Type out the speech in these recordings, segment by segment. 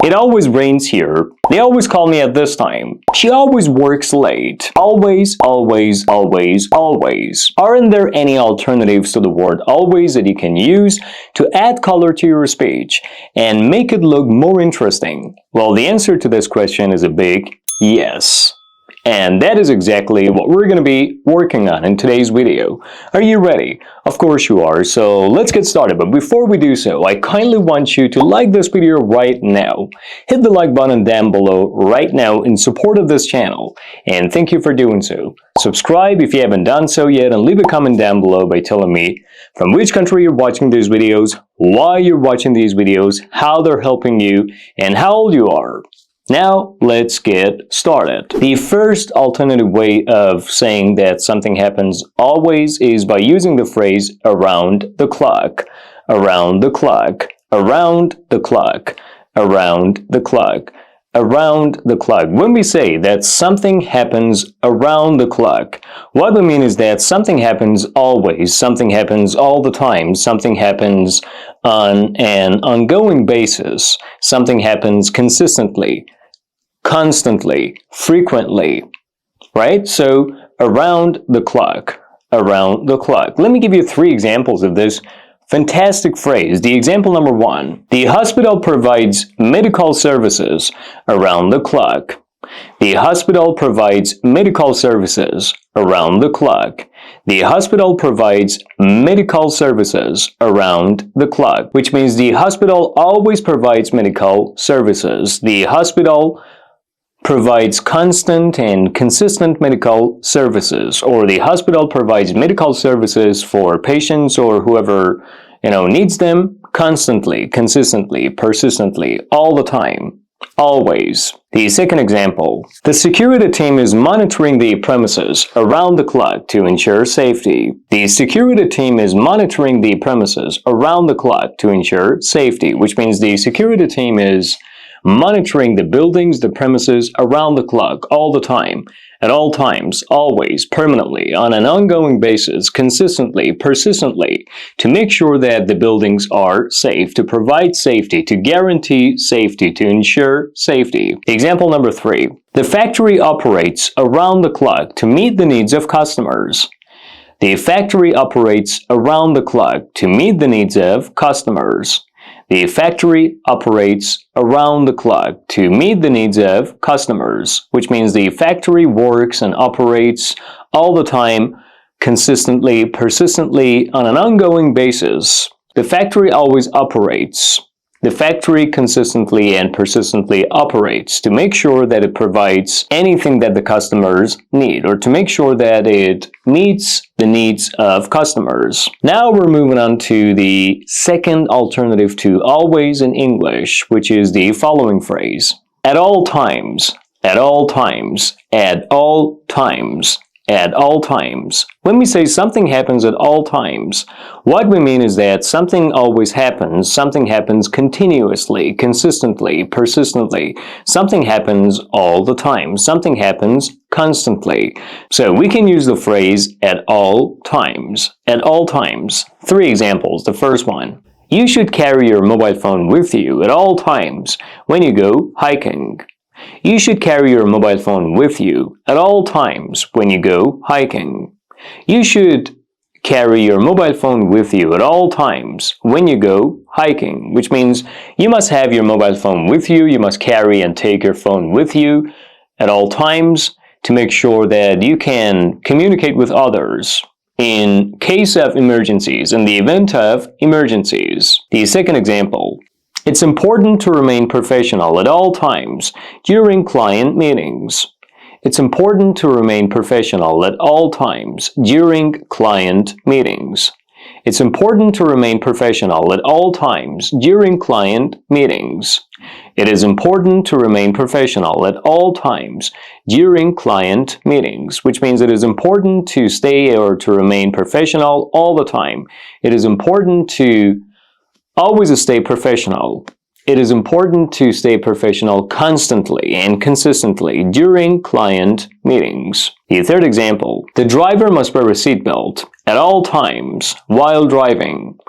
It always rains here. They always call me at this time. She always works late. Always, always, always, always. Aren't there any alternatives to the word always that you can use to add color to your speech and make it look more interesting? Well, the answer to this question is a big yes. And that is exactly what we're going to be working on in today's video. Are you ready? Of course you are, so let's get started. But before we do so, I kindly want you to like this video right now. Hit the like button down below right now in support of this channel, and thank you for doing so. Subscribe if you haven't done so yet, and leave a comment down below by telling me from which country you're watching these videos, why you're watching these videos, how they're helping you, and how old you are. Now, let's get started. The first alternative way of saying that something happens always is by using the phrase around the clock. Around the clock. Around the clock. Around the clock. Around the clock. When we say that something happens around the clock, what we mean is that something happens always, something happens all the time, something happens on an ongoing basis, something happens consistently, constantly, frequently, right? So, around the clock, around the clock. Let me give you 3 examples of this fantastic phrase. The example number 1, the hospital provides medical services around the clock. The hospital provides medical services around the clock. The hospital provides medical services around the clock, which means the hospital always provides medical services. The hospital provides constant and consistent medical services, or the hospital provides medical services for patients or whoever, needs them constantly, consistently, persistently, all the time, always. The second example, the security team is monitoring the premises around the clock to ensure safety. The security team is monitoring the premises around the clock to ensure safety, which means the security team is monitoring the buildings, the premises around the clock, all the time, at all times, always, permanently, on an ongoing basis, consistently, persistently, to make sure that the buildings are safe, to provide safety, to guarantee safety, to ensure safety. Example number 3. The factory operates around the clock to meet the needs of customers. The factory operates around the clock to meet the needs of customers. The factory operates around the clock to meet the needs of customers, which means the factory works and operates all the time, consistently, persistently, on an ongoing basis. The factory always operates. The factory consistently and persistently operates to make sure that it provides anything that the customers need, or to make sure that it meets the needs of customers. Now we're moving on to the second alternative to always in English, which is the following phrase. At all times, at all times, at all times, at all times. When we say something happens at all times, what we mean is that something always happens, something happens continuously, consistently, persistently. Something happens all the time, something happens constantly. So we can use the phrase at all times. At all times. 3 examples. The first one, you should carry your mobile phone with you at all times when you go hiking. You should carry your mobile phone with you at all times when you go hiking. You should carry your mobile phone with you at all times when you go hiking, which means you must have your mobile phone with you, you must carry and take your phone with you at all times to make sure that you can communicate with others in case of emergencies, in the event of emergencies. The second example, it's important to remain professional at all times during client meetings. It's important to remain professional at all times during client meetings. It's important to remain professional at all times during client meetings. It is important to remain professional at all times during client meetings, which means it is important to stay or to remain professional all the time. It is important to always stay professional. It is important to stay professional constantly and consistently during client meetings. The third example, the driver must wear a seatbelt at all times while driving.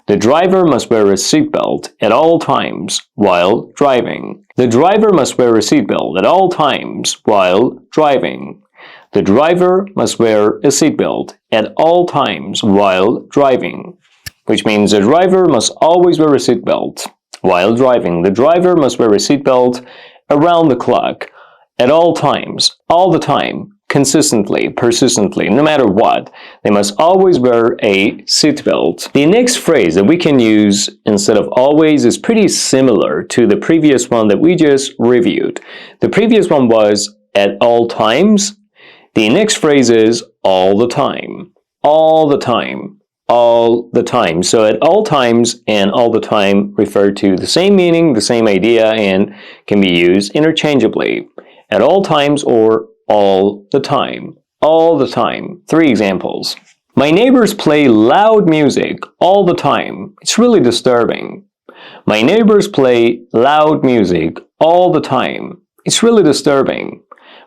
The driver must wear a seatbelt at all times while driving. The driver must wear a seatbelt at all times while driving. The driver must wear a seatbelt at all times while driving. Which means the driver must always wear a seatbelt while driving. The driver must wear a seatbelt around the clock, at all times, all the time, consistently, persistently, no matter what. They must always wear a seatbelt. The next phrase that we can use instead of always is pretty similar to the previous one that we just reviewed. The previous one was at all times. The next phrase is all the time. All the time. All the time. So at all times and all the time refer to the same meaning, the same idea, and can be used interchangeably. At all times or all the time. All the time. 3 examples. My neighbors play loud music all the time. It's really disturbing. My neighbors play loud music all the time. It's really disturbing.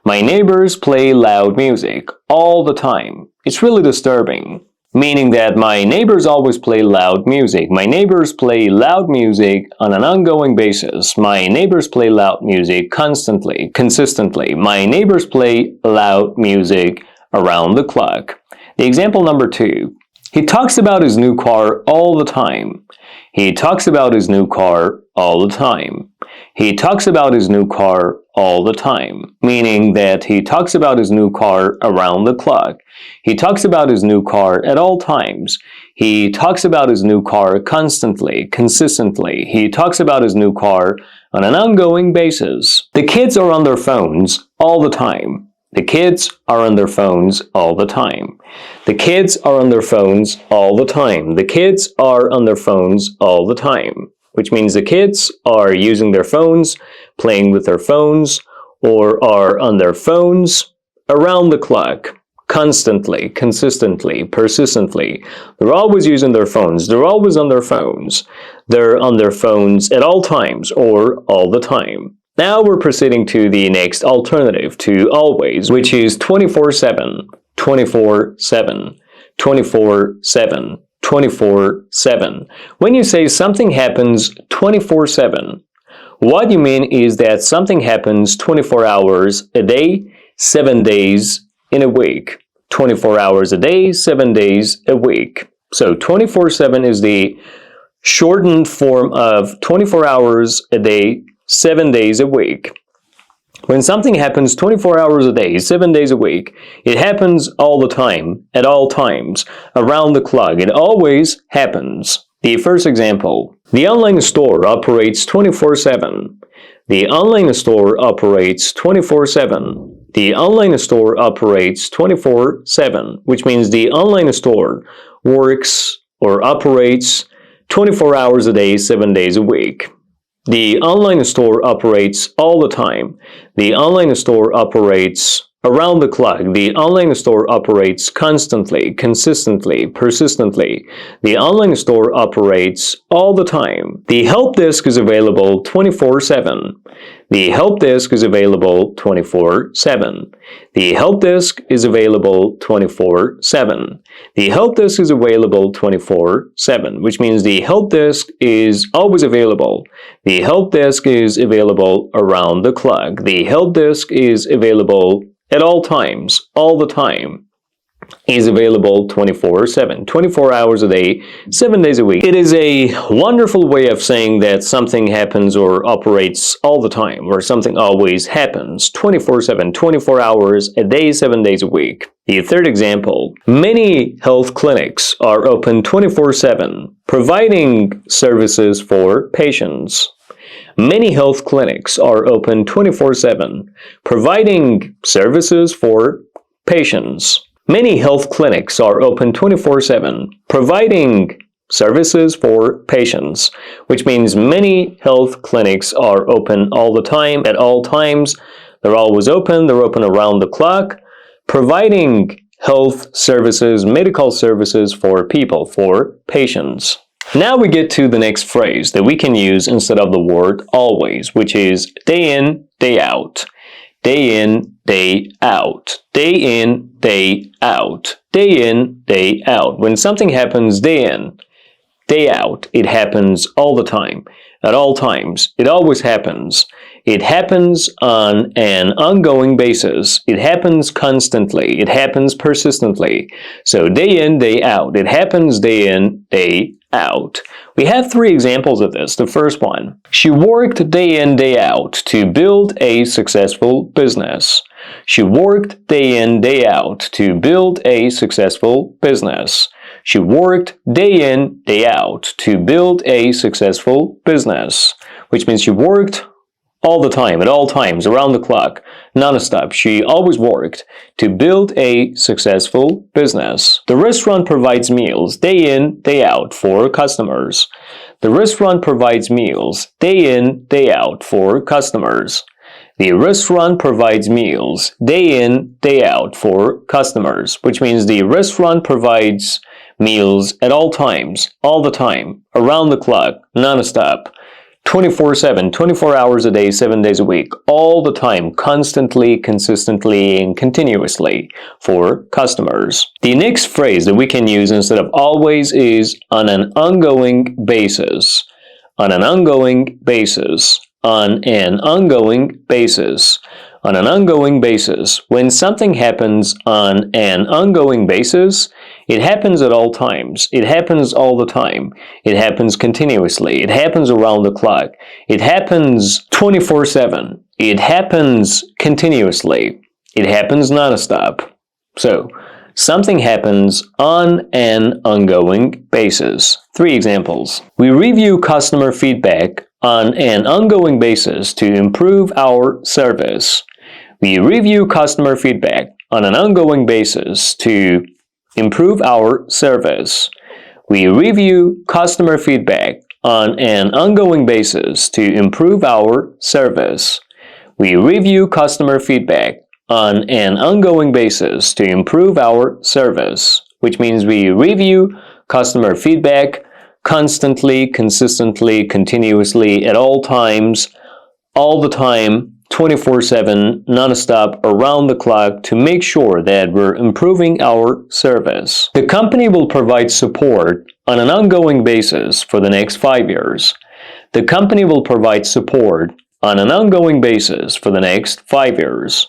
My neighbors play loud music all the time. It's really disturbing. Meaning that my neighbors always play loud music. My neighbors play loud music on an ongoing basis. My neighbors play loud music constantly, consistently. My neighbors play loud music around the clock. The example number 2. He talks about his new car all the time. He talks about his new car all the time. He talks about his new car all the time, meaning that he talks about his new car around the clock. He talks about his new car at all times. He talks about his new car constantly, consistently. He talks about his new car on an ongoing basis. The kids are on their phones all the time. The kids are on their phones all the time. The kids are on their phones all the time. The kids are on their phones all the time. Which means the kids are using their phones, playing with their phones, or are on their phones around the clock, constantly, consistently, persistently. They're always using their phones. They're always on their phones. They're on their phones at all times or all the time. Now we're proceeding to the next alternative to always, which is 24/7, 24/7, 24/7. 24/7. When you say something happens 24/7, what you mean is that something happens 24 hours a day, 7 days in a week. 24 hours a day, 7 days a week. So 24/7 is the shortened form of 24 hours a day, 7 days a week. When something happens 24 hours a day, 7 days a week, it happens all the time, at all times, around the clock. It always happens. The first example. The online store operates 24/7. The online store operates 24/7. The online store operates 24/7, which means the online store works or operates 24 hours a day, 7 days a week. The online store operates all the time. The online store operates around the clock. The online store operates constantly, consistently, persistently. The online store operates all the time. The help desk is available 24/7. The help desk is available 24/7. The help desk is available 24/7. The help desk is available 24/7, which means the help desk is always available. The help desk is available around the clock. The help desk is available at all times, all the time, is available 24/7, 24 hours a day, 7 days a week. It is a wonderful way of saying that something happens or operates all the time, or something always happens 24/7, 24 hours a day, 7 days a week. The third example, many health clinics are open 24/7, providing services for patients. Many health clinics are open 24/7, providing services for patients. Many health clinics are open 24/7, providing services for patients, which means many health clinics are open all the time, at all times. They're always open, they're open around the clock, providing health services, medical services for people, for patients. Now we get to the next phrase that we can use instead of the word always, which is day in, day out. Day in, day out. Day in, day out. Day in, day out. When something happens day in, day out. It happens all the time, at all times. It always happens. It happens on an ongoing basis. It happens constantly. It happens persistently. So day in, day out. It happens day in, day out. We have 3 examples of this. The first one, she worked day in, day out to build a successful business. She worked day in, day out to build a successful business. She worked day in, day out to build a successful business, which means she worked all the time, at all times, around the clock, non-stop. She always worked to build a successful business. The restaurant provides meals day in, day out for customers. The restaurant provides meals day in, day out for customers. The restaurant provides meals day in, day out for customers, which means the restaurant provides meals at all times, all the time, around the clock, non-stop. 24/7, 24 hours a day, 7 days a week, all the time, constantly, consistently, and continuously for customers. The next phrase that we can use instead of always is on an ongoing basis. On an ongoing basis. On an ongoing basis. On an ongoing basis. When something happens on an ongoing basis, it happens at all times. It happens all the time. It happens continuously. It happens around the clock. It happens 24/7. It happens continuously. It happens non-stop. So, something happens on an ongoing basis. 3 examples. We review customer feedback on an ongoing basis to improve our service. We review customer feedback on an ongoing basis to improve our service. We review customer feedback on an ongoing basis to improve our service. We review customer feedback on an ongoing basis to improve our service, which means we review customer feedback constantly, consistently, continuously, at all times, all the time, 24/7, non-stop, around the clock to make sure that we're improving our service. The company will provide support on an ongoing basis for the next 5 years. The company will provide support on an ongoing basis for the next 5 years.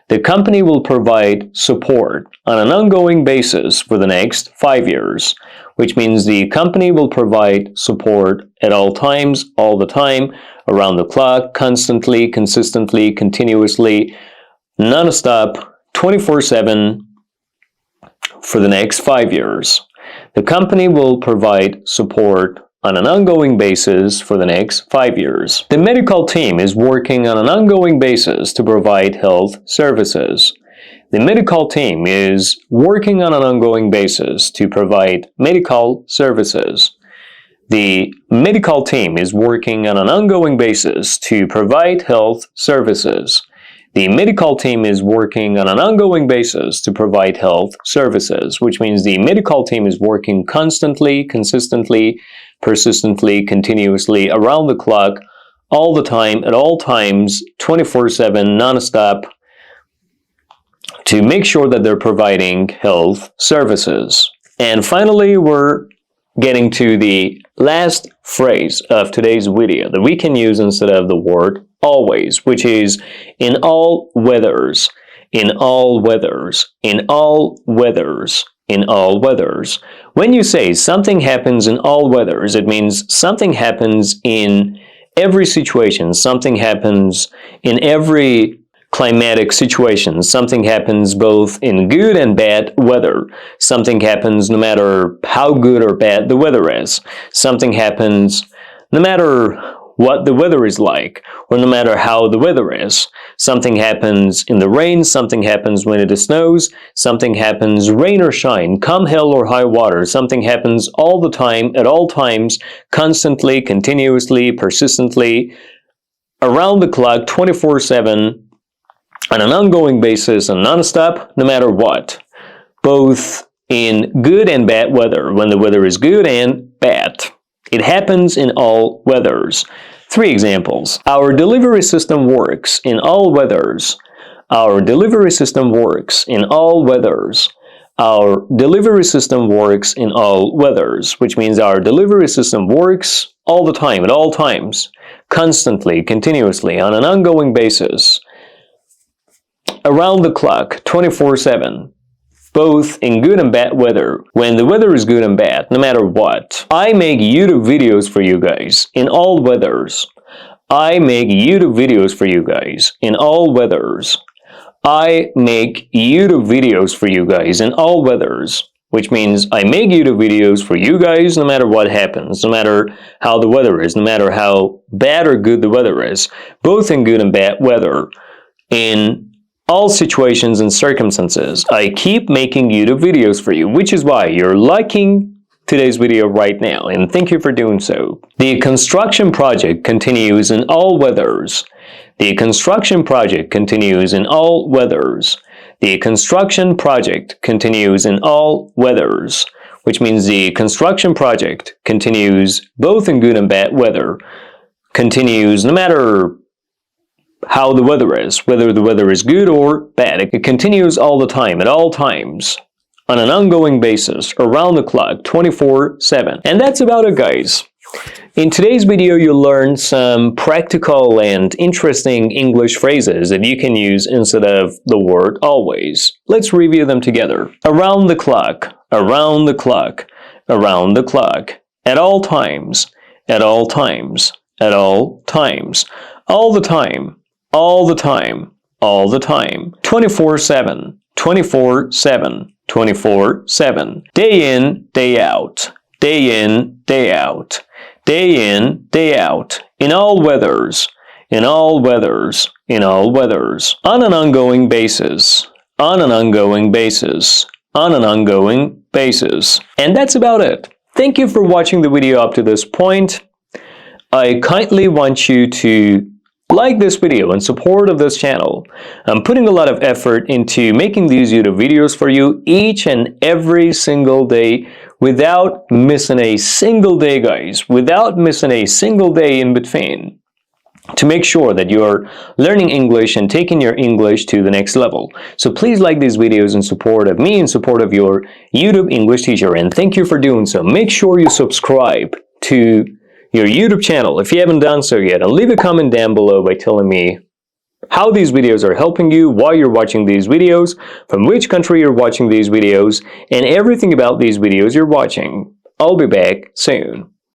The company will provide support on an ongoing basis for the next 5 years, which means the company will provide support at all times, all the time, around the clock, constantly, consistently, continuously, non-stop, 24/7 for the next 5 years. The company will provide support on an ongoing basis for the next 5 years. The medical team is working on an ongoing basis to provide health services. The medical team is working on an ongoing basis to provide medical services. The medical team is working on an ongoing basis to provide health services. The medical team is working on an ongoing basis to provide health services, which means the medical team is working constantly, consistently, persistently, continuously, around the clock, all the time, at all times, 24/7, non-stop, to make sure that they're providing health services. And finally, we're getting to the last phrase of today's video that we can use instead of the word always, which is in all weathers, in all weathers, in all weathers, in all weathers. When you say something happens in all weathers, it means something happens in every situation, something happens in every climatic situation, something happens both in good and bad weather, something happens no matter how good or bad the weather is, something happens no matter what the weather is like, or no matter how the weather is. Something happens in the rain, something happens when it snows, something happens rain or shine, come hell or high water, something happens all the time, at all times, constantly, continuously, persistently, around the clock, 24/7, on an ongoing basis and non-stop, no matter what, both in good and bad weather, when the weather is good and bad. It happens in all weathers. 3 examples. Our delivery system works in all weathers. Our delivery system works in all weathers. our delivery system works in all weathers, which means our delivery system works all the time, at all times, constantly, continuously, on an ongoing basis, around the clock, 24/7, both in good and bad weather, when the weather is good and bad, no matter what. I make YouTube videos for you guys in all weathers. I make YouTube videos for you guys in all weathers. I make YouTube videos for you guys in all weathers, which means I make YouTube videos for you guys no matter what happens, no matter how the weather is, no matter how bad or good the weather is, both in good and bad weather, in all situations and circumstances. I keep making YouTube videos for you, which is why you're liking today's video right now, and thank you for doing so. The construction project continues in all weathers. The construction project continues in all weathers. The construction project continues in all weathers, which means the construction project continues both in good and bad weather, continues no matter how the weather is, whether the weather is good or bad. It continues all the time, at all times, on an ongoing basis, around the clock, 24/7. And that's about it, guys. In today's video, you'll learn some practical and interesting English phrases that you can use instead of the word always. Let's review them together. Around the clock, around the clock, around the clock, at all times, at all times, at all times, all the time, all the time, all the time, 24/7, 24/7, 24/7, day in, day out, day in, day out, day in, day out, in all weathers, in all weathers, in all weathers, on an ongoing basis, on an ongoing basis, on an ongoing basis. And that's about it. Thank you for watching the video up to this point. I kindly want you to like this video in support of this channel. I'm putting a lot of effort into making these YouTube videos for you each and every single day without missing a single day, guys, without missing a single day in between, to make sure that you're learning English and taking your English to the next level. So please like these videos in support of me, in support of your YouTube English teacher, and thank you for doing so. Make sure you subscribe to your YouTube channel if you haven't done so yet, and leave a comment down below by telling me how these videos are helping you, why you're watching these videos, from which country you're watching these videos, and everything about these videos you're watching. I'll be back soon.